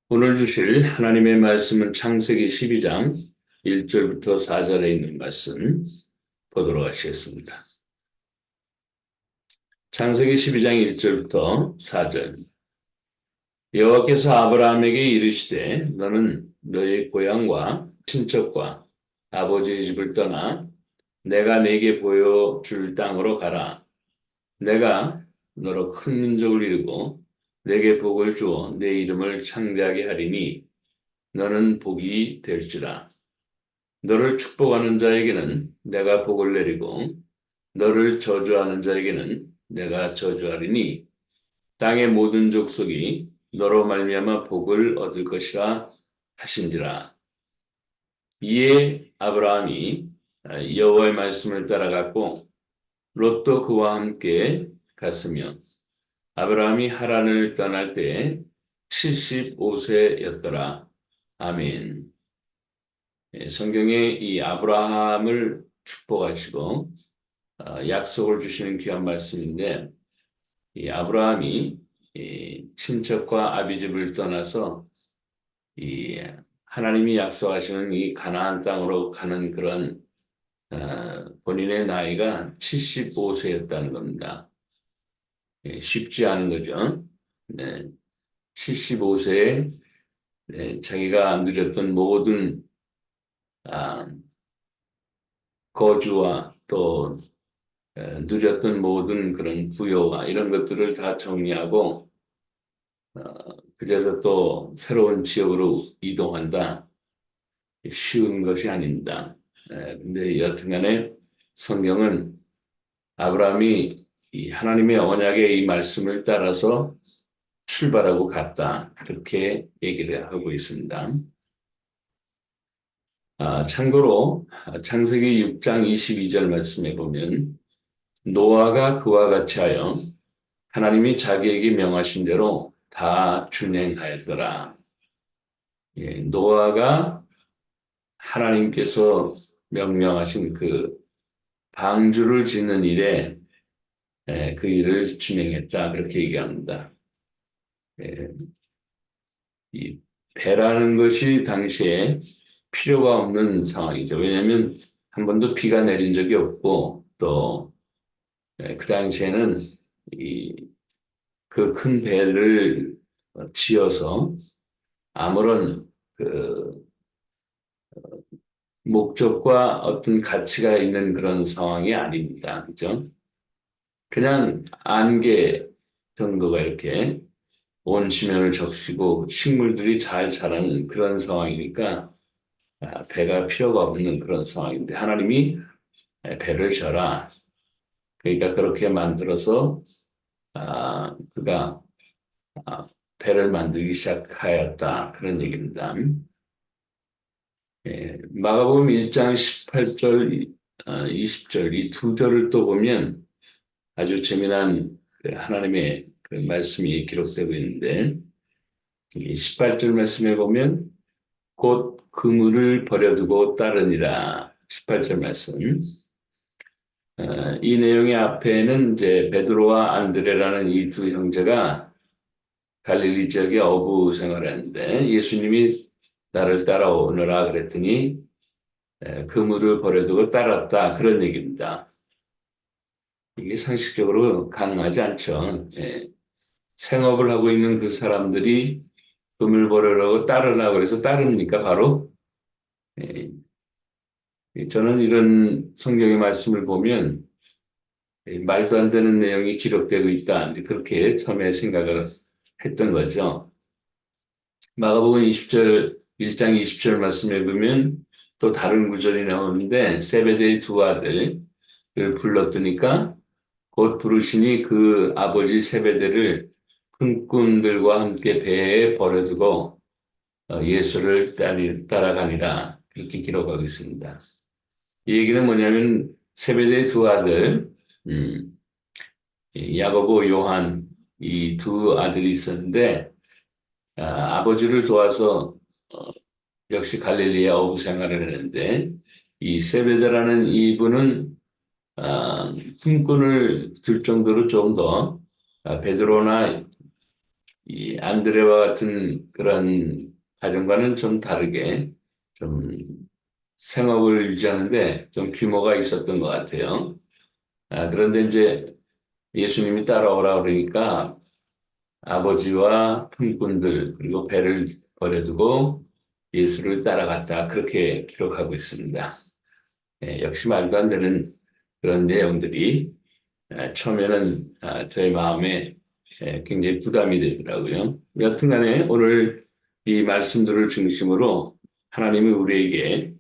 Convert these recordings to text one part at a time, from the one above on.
오늘 주실 하나님의 말씀은 창세기 12장 1절부터 4절에 있는 말씀 보도록 하시겠습니다. 창세기 12장 1절부터 4절. 여호와께서 아브라함에게 이르시되 너는 너의 고향과 친척과 아버지의 집을 떠나 내가 네게 보여줄 땅으로 가라. 내가 너로 큰 민족을 이루고 네게 복을 주어 네 이름을 창대하게 하리니 너는 복이 될지라. 너를 축복하는 자에게는 내가 복을 내리고 너를 저주하는 자에게는 내가 저주하리니 땅의 모든 족속이 너로 말미암아 복을 얻을 것이라 하신지라. 이에 아브라함이 여호와의 말씀을 따라갔고 롯도 그와 함께 갔으며 아브라함이 하란을 떠날 때 75세였더라. 아멘. 성경에 이 아브라함을 축복하시고 약속을 주시는 귀한 말씀인데, 이 아브라함이 이 친척과 아비집을 떠나서 이 하나님이 약속하시는 이 가나안 땅으로 가는 그런 본인의 나이가 75세였다는 겁니다. 쉽지 않은 거죠. 네, 75세에 자기가 누렸던 모든 아, 거주와 또 누렸던 모든 그런 부여와 이런 것들을 다 정리하고 그제서 또 새로운 지역으로 이동한다. 쉬운 것이 아닙니다. 근데 여튼간에 성경은 아브라함이 이 하나님의 언약의 이 말씀을 따라서 출발하고 갔다. 그렇게 얘기를 하고 있습니다. 참고로 창세기 6장 22절 말씀에 보면 노아가 그와 같이 하여 하나님이 자기에게 명하신 대로 다 준행하였더라. 노아가 하나님께서 명령하신 그 방주를 짓는 일에 그 일을 준행했다. 그렇게 얘기합니다. 예, 이 배라는 것이 당시에 필요가 없는 상황이죠. 왜냐하면 한 번도 비가 내린 적이 없고 또 그 당시에는 그 큰 배를 지어서 아무런 그 목적과 어떤 가치가 있는 그런 상황이 아닙니다. 그죠? 그냥 안개 정도가 이렇게 온 지면을 적시고 식물들이 잘 자라는 그런 상황이니까 배가 필요가 없는 그런 상황인데 하나님이 배를 져라. 그러니까 그렇게 만들어서 그가 아, 배를 만들기 시작하였다. 그런 얘기입니다. 마가복음 1장 18절, 20절 이 두 절을 또 보면 아주 재미난 그 하나님의 그 말씀이 기록되고 있는데 18절 말씀에 보면 곧 그물을 버려두고 따르니라. 18절 말씀. 이 내용의 앞에는 이제 베드로와 안드레라는 이 두 형제가 갈릴리 지역에 어부 생활을 했는데 예수님이 나를 따라오너라 그랬더니 그물을 버려두고 따랐다. 그런 얘기입니다. 이게 상식적으로 가능하지 않죠. 생업을 하고 있는 그 사람들이 그물 버리라고 따르라고 해서 따릅니까? 바로? 예, 저는 이런 성경의 말씀을 보면 말도 안 되는 내용이 기록되고 있다. 이제 그렇게 처음에 생각을 했던 거죠. 마가복음 20절, 1장 20절 말씀에 보면 또 다른 구절이 나오는데 세베대의 두 아들을 불렀더니까 곧 부르시니 그 아버지 세베대를 품꾼들과 함께 배에 버려두고 예수를 따라가니라. 그렇게 기록하고 있습니다. 이 얘기는 뭐냐면 세베대의 두 아들, 야고보, 요한 이 두 아들이 있었는데 아버지를 도와서 역시 갈릴리에 어부 생활을 했는데 이 세베대라는 이분은 품꾼을 들 정도로 좀 더 베드로나 이 안드레와 같은 그런 가정과는 좀 다르게 좀 생업을 유지하는데 좀 규모가 있었던 것 같아요. 그런데 이제 예수님이 따라오라 그러니까 아버지와 품꾼들 그리고 배를 버려두고 예수를 따라갔다 그렇게 기록하고 있습니다. 역시 말도 안 되는 그런 내용들이 처음에는 저희 마음에 굉장히 부담이 되더라고요. 여튼간에 오늘 이 말씀들을 중심으로 하나님이 우리에게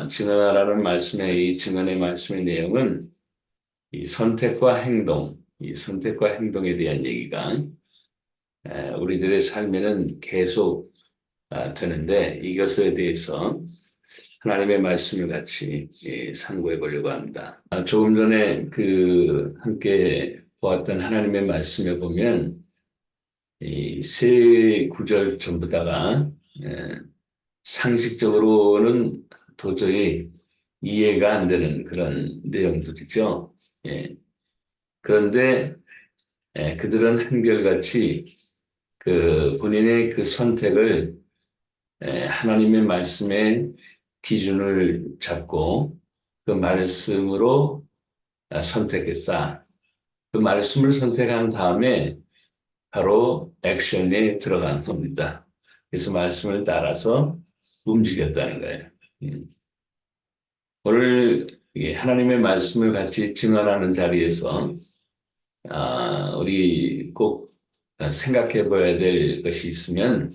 증언하라는 말씀의 이 증언의 말씀의 내용은 이 선택과 행동, 이 선택과 행동에 대한 얘기가 우리들의 삶에는 계속 되는데 이것에 대해서 하나님의 말씀을 같이 상고해 보려고 합니다. 조금 전에 함께 보았던 하나님의 말씀에 보면 이 세 구절 전부 다가 상식적으로는 도저히 이해가 안 되는 그런 내용들이죠. 예. 그런데 그들은 한결같이 본인의 그 선택을 하나님의 말씀의 기준을 잡고 그 말씀으로 선택했다. 그 말씀을 선택한 다음에 바로 액션에 들어간 겁니다. 그래서 말씀을 따라서 움직였다는 거예요. 오늘 하나님의 말씀을 같이 증언하는 자리에서 우리 꼭 생각해 봐야 될 것이 있으면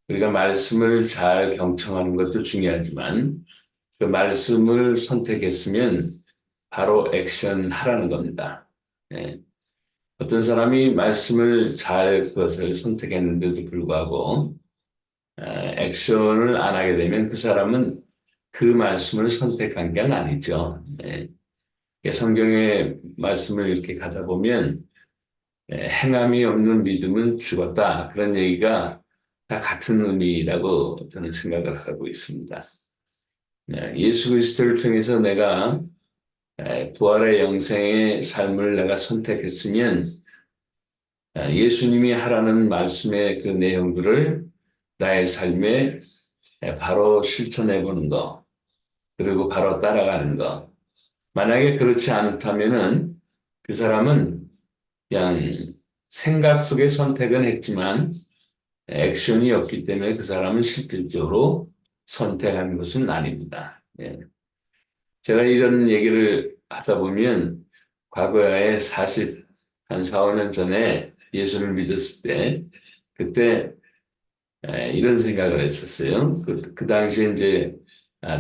우리가 말씀을 잘 경청하는 것도 중요하지만 그 말씀을 선택했으면 바로 액션 하라는 겁니다. 예. 어떤 사람이 말씀을 잘 그것을 선택했는데도 불구하고 액션을 안 하게 되면 그 사람은 그 말씀을 선택한 게 아니죠. 예. 성경의 말씀을 이렇게 가다 보면 행함이 없는 믿음은 죽었다. 그런 얘기가 다 같은 의미라고 저는 생각을 하고 있습니다. 예수 그리스도를 통해서 내가 부활의 영생의 삶을 내가 선택했으면 예수님이 하라는 말씀의 그 내용들을 나의 삶에 바로 실천해 보는 것, 그리고 바로 따라가는 것. 만약에 그렇지 않다면은 그 사람은 그냥 생각 속의 선택은 했지만 액션이 없기 때문에 그 사람은 실질적으로 선택한 것은 아닙니다. 예. 제가 이런 얘기를 하다 보면 과거에 한 4, 5년 전에 예수를 믿었을 때 그때 이런 생각을 했었어요. 그 당시에 이제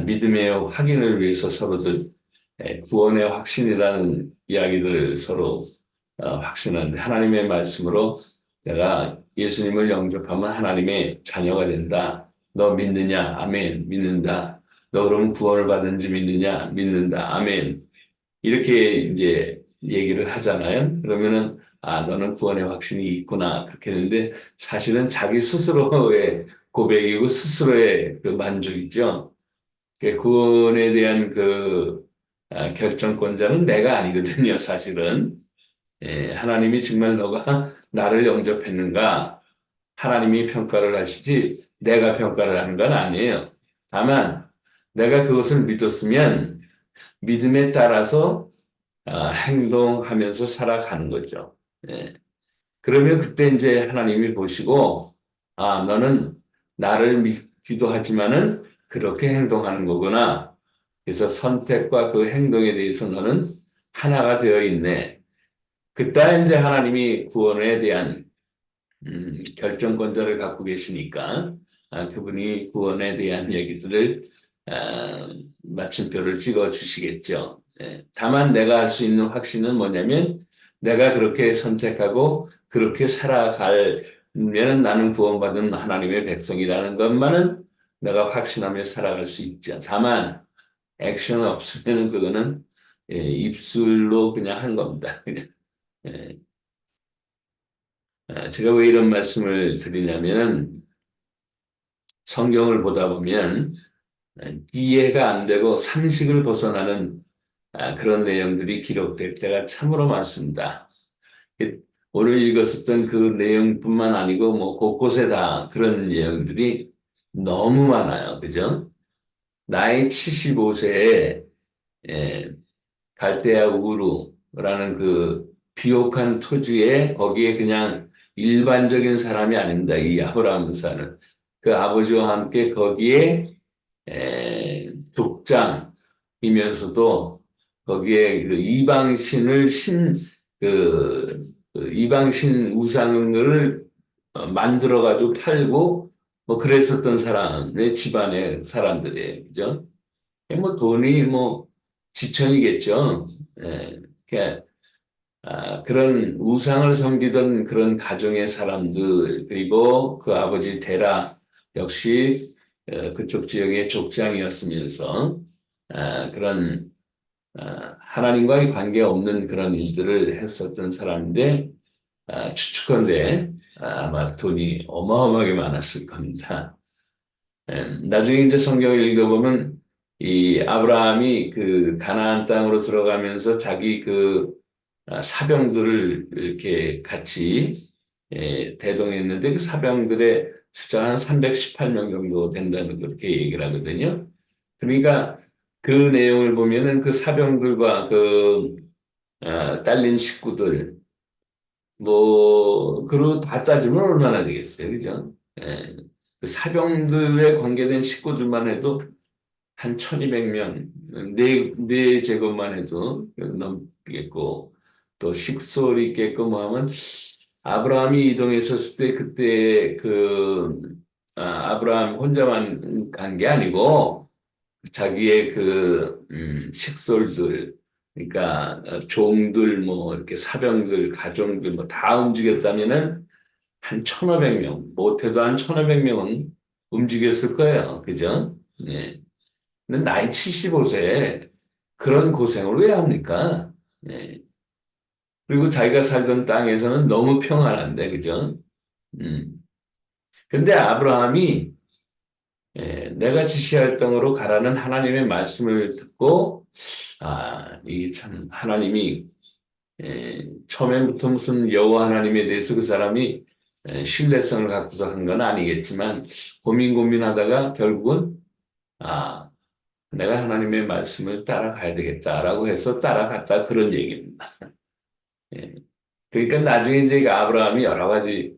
믿음의 확인을 위해서 서로들 구원의 확신이라는 이야기들을 서로 확신하는데 하나님의 말씀으로 내가 예수님을 영접하면 하나님의 자녀가 된다. 너 믿느냐? 아멘. 믿는다. 너 그럼 구원을 받은지 믿느냐? 믿는다. 아멘. 이렇게 이제 얘기를 하잖아요. 그러면은 너는 구원의 확신이 있구나. 그렇게 했는데 사실은 자기 스스로의 고백이고 스스로의 그 만족이죠. 구원에 대한 결정권자는 내가 아니거든요, 사실은. 하나님이 정말 너가 나를 영접했는가? 하나님이 평가를 하시지 내가 평가를 하는 건 아니에요. 다만 내가 그것을 믿었으면 믿음에 따라서 행동하면서 살아가는 거죠. 예. 그러면 그때 이제 하나님이 보시고 너는 나를 믿기도 하지만은 그렇게 행동하는 거구나. 그래서 선택과 그 행동에 대해서 너는 하나가 되어 있네. 그때 이제 하나님이 구원에 대한 결정권자를 갖고 계시니까 그분이 구원에 대한 얘기들을 마침표를 찍어 주시겠죠. 다만 내가 할 수 있는 확신은 뭐냐면 내가 그렇게 선택하고 그렇게 살아가면 나는 구원받은 하나님의 백성이라는 것만은 내가 확신하며 살아갈 수 있죠. 다만 액션 없으면 그거는 입술로 그냥 한 겁니다. 그냥. 예. 제가 왜 이런 말씀을 드리냐면은 성경을 보다 보면 이해가 안 되고 상식을 벗어나는 그런 내용들이 기록될 때가 참으로 많습니다. 오늘 읽었었던 그 내용뿐만 아니고 뭐 곳곳에 다 그런 내용들이 너무 많아요. 그죠? 나이 75세에 갈대아 우르라는 그 비옥한 토지에 거기에 그냥 일반적인 사람이 아닙니다. 이 아브라함사는 그 아버지와 함께 거기에 족장이면서도 거기에 그 이방신을 그 이방신 우상을 만들어 가지고 팔고 뭐 그랬었던 사람의 집안의 사람들이에요. 그죠? 뭐 돈이 뭐 지천이겠죠. 예, 그러니까 그런 우상을 섬기던 그런 가정의 사람들 그리고 그 아버지 데라 역시 그쪽 지역의 족장이었으면서 그런 하나님과의 관계 없는 그런 일들을 했었던 사람인데 추측컨대 아마 돈이 어마어마하게 많았을 겁니다. 나중에 이제 성경을 읽어보면 이 아브라함이 그 가나안 땅으로 들어가면서 자기 그 사병들을 이렇게 같이 대동했는데 그 사병들의 숫자가 한 318명 정도 된다는 그렇게 얘기를 하거든요. 그러니까 그 내용을 보면은 그 사병들과 그 딸린 식구들 뭐 그리고 다 따지면 얼마나 되겠어요, 그죠? 예. 그 사병들에 관계된 식구들만 해도 한 1200명, 네 제곱만 해도 넘겠고, 또 식솔이 있겠고 뭐 하면, 아브라함이 이동했었을 때 그때 아브라함 혼자만 간 게 아니고, 자기의 식솔들, 그러니까 종들, 뭐 이렇게 사병들, 가정들 뭐 다 움직였다면은 한 1500명, 못해도 한 1500명은 움직였을 거예요. 그죠? 예. 근데 나이 75세에 그런 고생을 왜 합니까? 예. 그리고 자기가 살던 땅에서는 너무 평안한데, 그죠? 음. 근데 아브라함이 내가 지시할 땅으로 가라는 하나님의 말씀을 듣고, 이 참 하나님이 처음에부터 무슨 여호와 하나님에 대해서 그 사람이 신뢰성을 갖고서 한 건 아니겠지만 고민하다가 결국은 아 내가 하나님의 말씀을 따라가야 되겠다라고 해서 따라갔다 그런 얘기입니다. 예. 그러니까 나중에 이제 그 아브라함이 여러 가지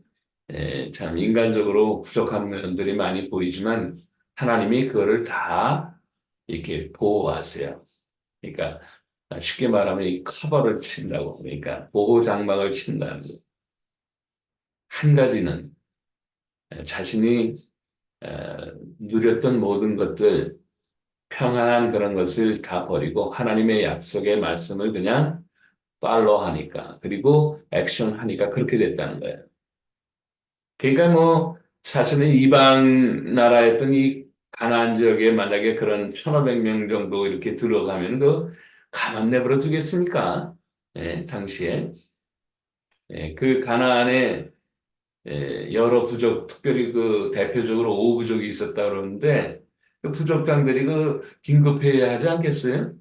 참 인간적으로 부족한 면들이 많이 보이지만 하나님이 그거를 다 이렇게 보호하세요. 그러니까 쉽게 말하면 이 커버를 친다고 그러니까 보호 장막을 친다는 거. 한 가지는 자신이 누렸던 모든 것들 평안한 그런 것을 다 버리고 하나님의 약속의 말씀을 그냥 팔로우하니까 그리고 액션하니까 그렇게 됐다는 거예요. 그러니까 뭐 사실은 이방 나라였던 이 가나안 지역에 만약에 그런 1500명 정도 이렇게 들어가면 그 가만 내버려 두겠습니까? 당시에 그 가나안에 여러 부족 특별히 그 대표적으로 오부족이 있었다 그러는데 그 부족장들이 그 긴급해야 하지 않겠어요?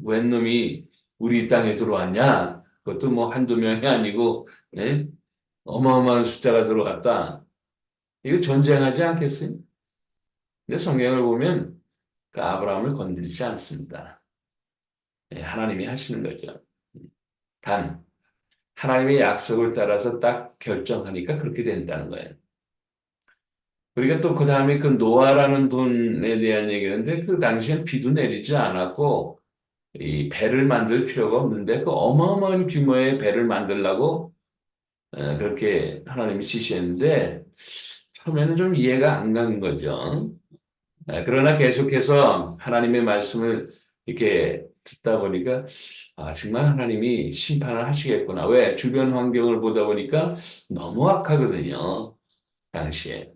웬 놈이 우리 땅에 들어왔냐? 그것도 뭐 한두 명이 아니고 어마어마한 숫자가 들어갔다. 이거 전쟁하지 않겠어요? 근데 성경을 보면 그 아브라함을 건드리지 않습니다. 하나님이 하시는 거죠. 단 하나님의 약속을 따라서 딱 결정하니까 그렇게 된다는 거예요. 우리가 또 그 다음에 그 노아라는 분에 대한 얘기인데 그 당시엔 비도 내리지 않았고 이 배를 만들 필요가 없는데 그 어마어마한 규모의 배를 만들라고 그렇게 하나님이 지시했는데 처음에는 좀 이해가 안 가는 거죠. 그러나 계속해서 하나님의 말씀을 이렇게 듣다 보니까 정말 하나님이 심판을 하시겠구나. 왜? 주변 환경을 보다 보니까 너무 악하거든요. 당시에.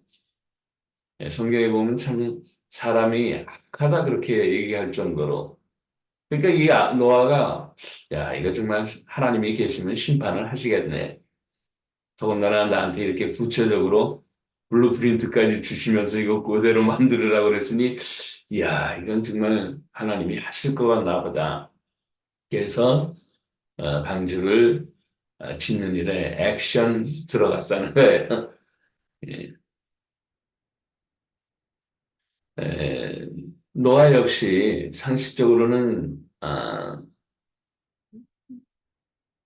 성경에 보면 참 사람이 악하다 그렇게 얘기할 정도로. 그러니까 이 노아가 야 이거 정말 하나님이 계시면 심판을 하시겠네. 더군다나 나한테 이렇게 구체적으로 블루프린트까지 주시면서 이거 그대로 만들으라고 그랬으니 이야 이건 정말 하나님이 하실 것 같나 보다. 그래서 방주를 짓는 일에 액션 들어갔다는 거예요. 예. 에, 노아 역시 상식적으로는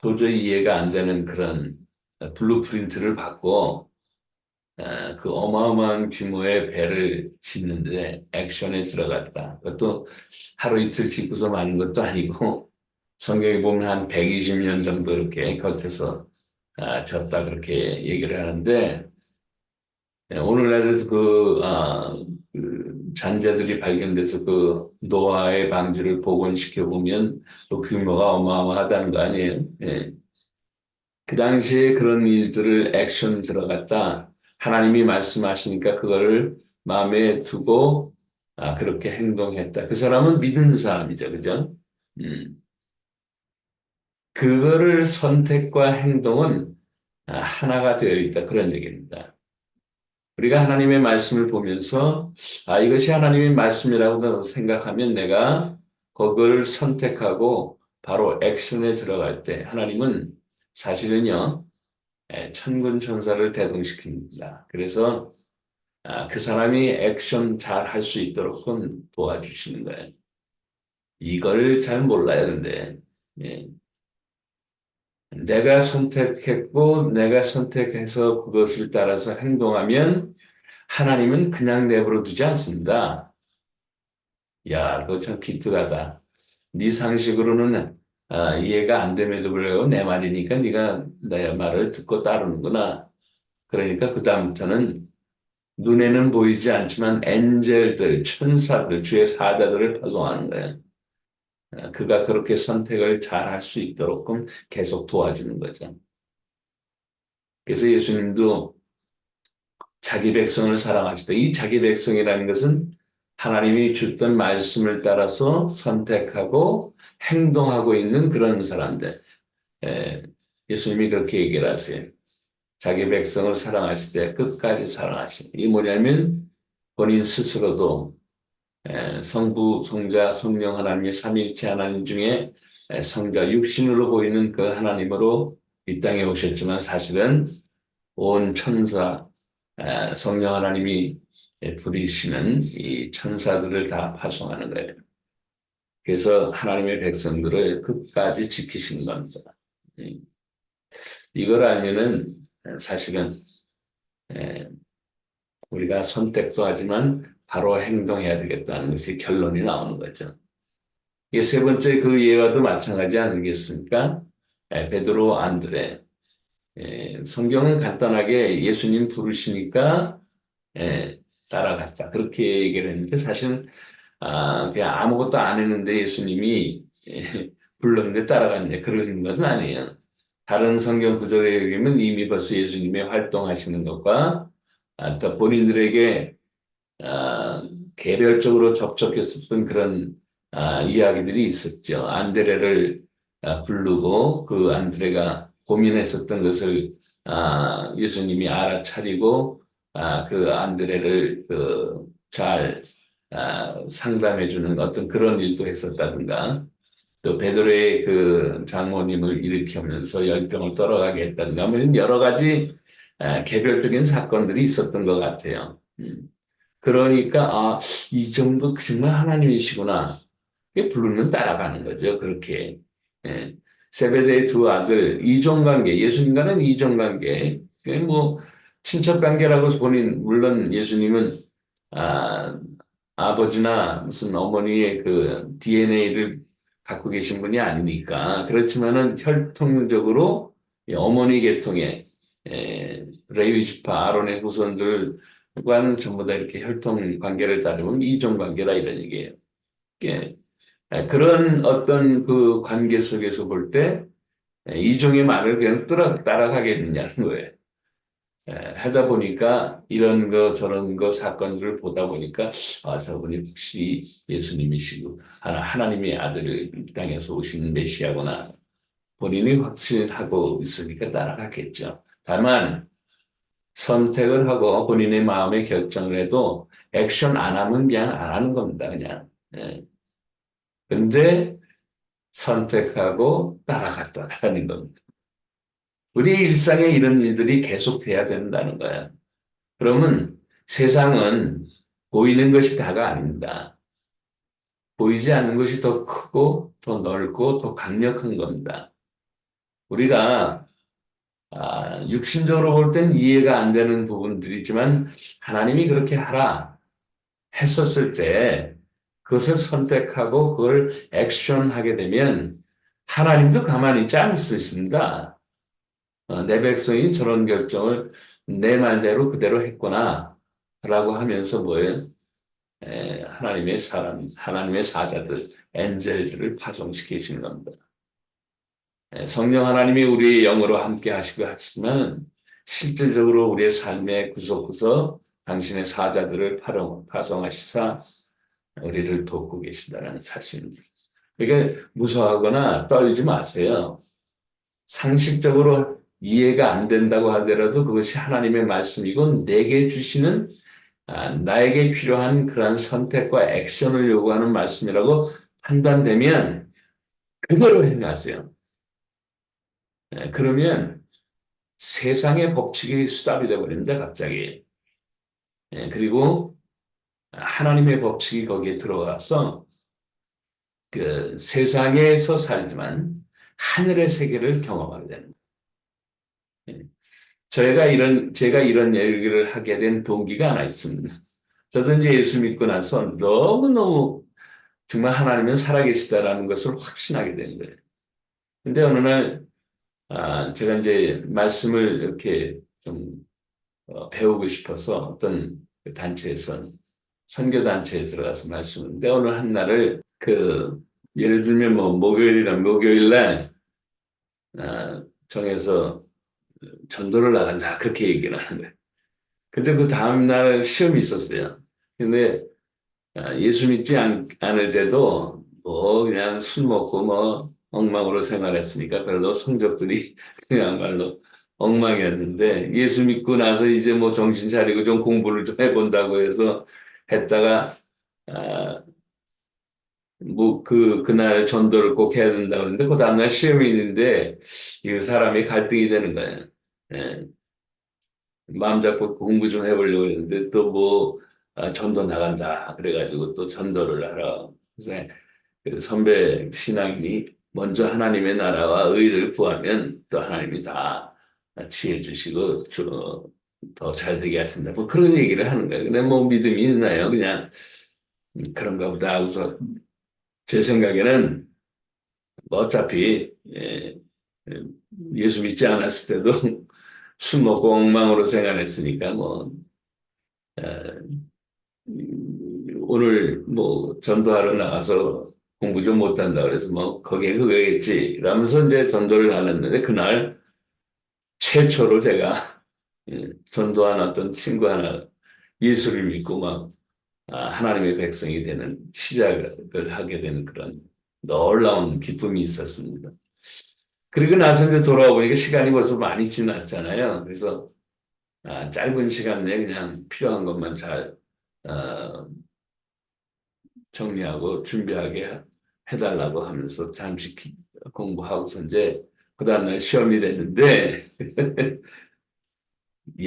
도저히 이해가 안 되는 그런 블루프린트를 받고 그 어마어마한 규모의 배를 짓는데 액션에 들어갔다. 그것도 하루 이틀 짓고서 마는 것도 아니고 성경에 보면 한 120년 정도 이렇게 거쳐서 졌다 그렇게 얘기를 하는데 오늘날에도 그 잔재들이 발견돼서 그 노아의 방주를 복원시켜 보면 또 규모가 어마어마하다는 거 아니에요? 예. 그 당시에 그런 일들을 액션 들어갔다. 하나님이 말씀하시니까 그거를 마음에 두고 그렇게 행동했다. 그 사람은 믿는 사람이죠. 그죠? 음. 그거를 선택과 행동은 하나가 되어 있다. 그런 얘기입니다. 우리가 하나님의 말씀을 보면서 이것이 하나님의 말씀이라고 생각하면 내가 그걸 선택하고 바로 액션에 들어갈 때 하나님은 사실은요 천군 천사를 대동시킵니다. 그래서 그 사람이 액션 잘 할 수 있도록 도와주시는 거예요. 이걸 잘 몰라요, 근데. 예. 내가 선택했고, 내가 선택해서 그것을 따라서 행동하면 하나님은 그냥 내버려 두지 않습니다. 야, 그거 참 기특하다. 네 상식으로는 이해가 안 됨에도 불구하고 내 말이니까 네가 내 말을 듣고 따르는구나. 그러니까 그다음부터는 눈에는 보이지 않지만 엔젤들, 천사들, 주의 사자들을 파송하는 거예요. 그가 그렇게 선택을 잘 할 수 있도록 계속 도와주는 거죠. 그래서 예수님도 자기 백성을 사랑하시다. 이 자기 백성이라는 것은 하나님이 줬던 말씀을 따라서 선택하고 행동하고 있는 그런 사람들. 예, 예수님이 그렇게 얘기를 하세요. 자기 백성을 사랑하실 때 끝까지 사랑하시는. 이게 뭐냐면 본인 스스로도 성부, 성자, 성령 하나님의 삼위일체 하나님 중에 성자 육신으로 보이는 그 하나님으로 이 땅에 오셨지만 사실은 온 천사 성령 하나님이 부리시는 이 천사들을 다 파송하는 거예요. 그래서 하나님의 백성들을 끝까지 지키신 겁니다. 이걸 알면은 사실은 우리가 선택도 하지만 바로 행동해야 되겠다는 것이 결론이 나오는 거죠. 이게 세 번째 그 예와도 마찬가지 아니겠습니까? 베드로, 안드레. 성경은 간단하게 예수님 부르시니까 따라갔다. 그렇게 얘기를 했는데 사실 그냥 아무것도 안 했는데 예수님이 불렀는데 따라갔냐 그런 것은 아니에요. 다른 성경 구절에 의하면 이미 벌써 예수님의 활동하시는 것과 또 본인들에게 개별적으로 접촉했었던 그런 이야기들이 있었죠. 안드레를 부르고 그 안드레가 고민했었던 것을 예수님이 알아차리고 그 안드레를 잘 상담해 주는 어떤 그런 일도 했었다든가 또 베드로의 그 장모님을 일으키면서 열병을 떨어가게 했다든가 뭐 이런 여러 가지 개별적인 사건들이 있었던 것 같아요. 그러니까 이 정도 정말 하나님이시구나. 부르면 따라가는 거죠. 그렇게. 예. 세베대의 두 아들 이종관계, 예수님과는 이종관계. 뭐 친척관계라고 본인 물론 예수님은 아, 아버지나 무슨 어머니의 그 DNA를 갖고 계신 분이 아니니까 그렇지만은 혈통적으로 이 어머니 계통의 레위 지파 아론의 후손들과는 전부 다 이렇게 혈통 관계를 따르면 이종 관계라 이런 얘기예요. 예. 그런 어떤 그 관계 속에서 볼 때 이종의 말을 그냥 따라가겠느냐는 거예요. 하다 보니까 이런 거 저런 거 사건들을 보다 보니까 저분이 혹시 예수님이시고 하나님의 아들을 이 땅에서 오신 메시아구나 본인이 확신하고 있으니까 따라갔겠죠. 다만 선택을 하고 본인의 마음의 결정을 해도 액션 안 하면 그냥 안 하는 겁니다. 그냥. 예. 근데 선택하고 따라갔다는 겁니다. 우리 일상에 이런 일들이 계속돼야 된다는 거야. 그러면 세상은 보이는 것이 다가 아닙니다. 보이지 않는 것이 더 크고 더 넓고 더 강력한 겁니다. 우리가 육신적으로 볼 땐 이해가 안 되는 부분들이지만 하나님이 그렇게 하라 했었을 때 그것을 선택하고 그걸 액션하게 되면 하나님도 가만히 있지 않으십니다. 내 백성이 저런 결정을 내 말대로 그대로 했구나 라고 하면서 뭐예요? 하나님의 사람, 하나님의 사자들, 엔젤들을 파송시키시는 겁니다. 성령 하나님이 우리의 영으로 함께 하시고 하시지만 실질적으로 우리의 삶의 구석구석 당신의 사자들을 파송하시사 우리를 돕고 계시다는 사실입니다. 그러니까 무서워하거나 떨지 마세요. 상식적으로 이해가 안 된다고 하더라도 그것이 하나님의 말씀이고 내게 주시는 나에게 필요한 그러한 선택과 액션을 요구하는 말씀이라고 판단되면 그대로 행하세요. 그러면 세상의 법칙이 수답이 되어버립니다, 갑자기. 그리고 하나님의 법칙이 거기에 들어가서 그 세상에서 살지만 하늘의 세계를 경험하게 됩니다. 제가 이런 얘기를 하게 된 동기가 하나 있습니다. 저도 이제 예수 믿고 나서 너무너무 정말 하나님은 살아계시다라는 것을 확신하게 된 거예요. 근데 어느 날, 제가 이제 말씀을 이렇게 좀 배우고 싶어서 어떤 단체에서 선교단체에 들어가서 말씀을, 근데 어느 한 날을 예를 들면 뭐 목요일이나 목요일날 정해서 전도를 나간다. 그렇게 얘기를 하는 거예요. 근데 그 다음날 시험이 있었어요. 근데 예수 믿지 않을 때도 뭐 그냥 술 먹고 뭐 엉망으로 생활했으니까 그래도 성적들이 그야말로 엉망이었는데 예수 믿고 나서 이제 뭐 정신 차리고 좀 공부를 좀 해본다고 해서 했다가 아, 뭐 그날 전도를 꼭 해야 된다고 그러는데 그 다음날 시험이 있는데 이 사람이 갈등이 되는 거예요. 예. 마음 잡고 공부 좀 해보려고 했는데 또 뭐 전도 나간다 그래가지고 또 전도를 하러 그래서 그 선배 신앙인이 먼저 하나님의 나라와 의를 구하면 또 하나님이 다 지혜 주시고 더 잘되게 하신다 뭐 그런 얘기를 하는 거예요. 근데 뭐 믿음이 있나요? 그냥 그런가 보다 하고서 제 생각에는 뭐 어차피 예수 믿지 않았을 때도 술 먹고 엉망으로 생활했으니까 뭐 오늘 뭐 전도하러 나가서 공부 좀 못한다 그래서 뭐 거기에 그거겠지 라면서 이제 전도를 나눴는데 그날 최초로 제가 전도한 어떤 친구 하나 예수를 믿고 막 하나님의 백성이 되는 시작을 하게 되는 그런 놀라운 기쁨이 있었습니다. 그리고 나서 이제 돌아오니까 시간이 벌써 많이 지났잖아요. 그래서 짧은 시간 내에 그냥 필요한 것만 잘 어, 정리하고 준비하게 해달라고 하면서 잠시 공부하고서 이제 그 다음날 시험이 됐는데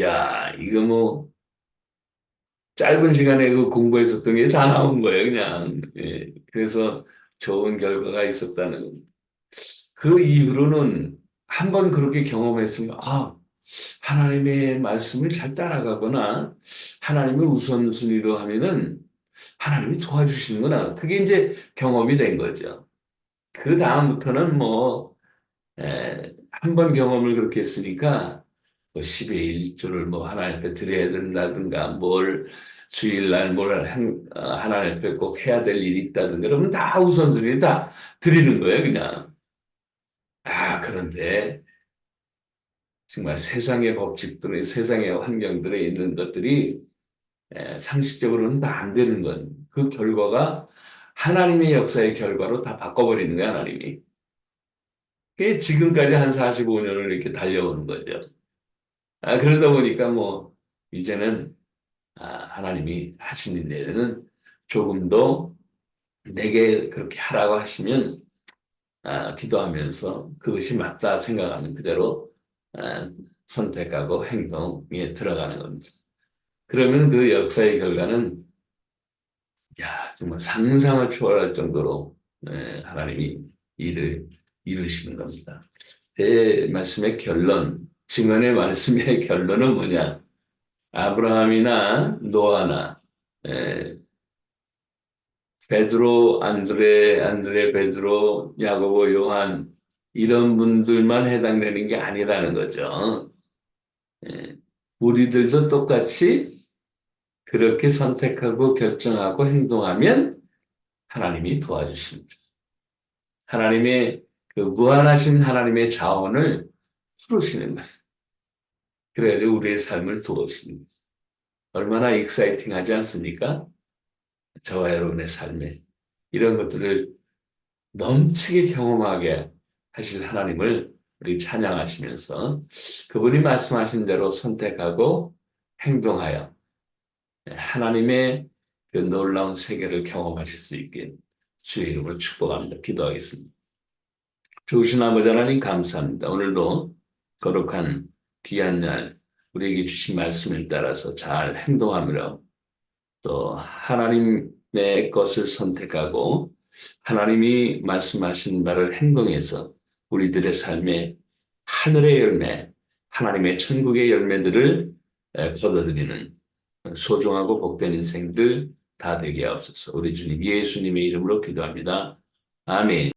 야 이거 뭐 짧은 시간에 그 공부했었던 게 다 나온 거예요 그냥. 그래서 좋은 결과가 있었다는 그 이후로는 한 번 그렇게 경험했으면 하나님의 말씀을 잘 따라가거나 하나님을 우선순위로 하면은 하나님이 도와주시는구나. 그게 이제 경험이 된 거죠. 그 다음부터는 뭐, 한 번 경험을 그렇게 했으니까, 뭐 10의 1조를 뭐 하나님 앞에 드려야 된다든가, 주일날 하나님 앞에 꼭 해야 될 일이 있다든가, 그러면 다 우선순위 다 드리는 거예요, 그냥. 그런데 정말 세상의 법칙들이, 세상의 환경들에 있는 것들이 상식적으로는 다 안 되는 건 그 결과가 하나님의 역사의 결과로 다 바꿔버리는 거야, 하나님이. 그게 지금까지 한 45년을 이렇게 달려오는 거죠. 그러다 보니까 뭐, 이제는, 하나님이 하시는 일에는 조금 더 내게 그렇게 하라고 하시면, 기도하면서 그것이 맞다 생각하는 그대로 아, 선택하고 행동에 들어가는 겁니다. 그러면 그 역사의 결과는 정말 상상을 초월할 정도로 하나님이 일을 이루시는 겁니다. 제 말씀의 결론, 증언의 말씀의 결론은 뭐냐? 아브라함이나 노아나 베드로, 안드레, 베드로, 야고보, 요한 이런 분들만 해당되는 게 아니라는 거죠. 예, 우리들도 똑같이 그렇게 선택하고 결정하고 행동하면 하나님이 도와주십니다. 하나님의 그 무한하신 하나님의 자원을 풀으시는 거예요. 그래야지 우리의 삶을 도우십니다. 얼마나 익사이팅하지 않습니까? 저와 여러분의 삶에 이런 것들을 넘치게 경험하게 하실 하나님을 우리 찬양하시면서 그분이 말씀하신 대로 선택하고 행동하여 하나님의 그 놀라운 세계를 경험하실 수 있게 주의 이름으로 축복합니다. 기도하겠습니다. 좋으신 아버지 하나님 감사합니다. 오늘도 거룩한 귀한 날 우리에게 주신 말씀을 따라서 잘 행동하며 또 하나님의 것을 선택하고 하나님이 말씀하신 바를 행동해서 우리들의 삶에 하늘의 열매, 하나님의 천국의 열매들을 거둬들이는 소중하고 복된 인생들 다 되게 하옵소서. 우리 주님 예수님의 이름으로 기도합니다. 아멘.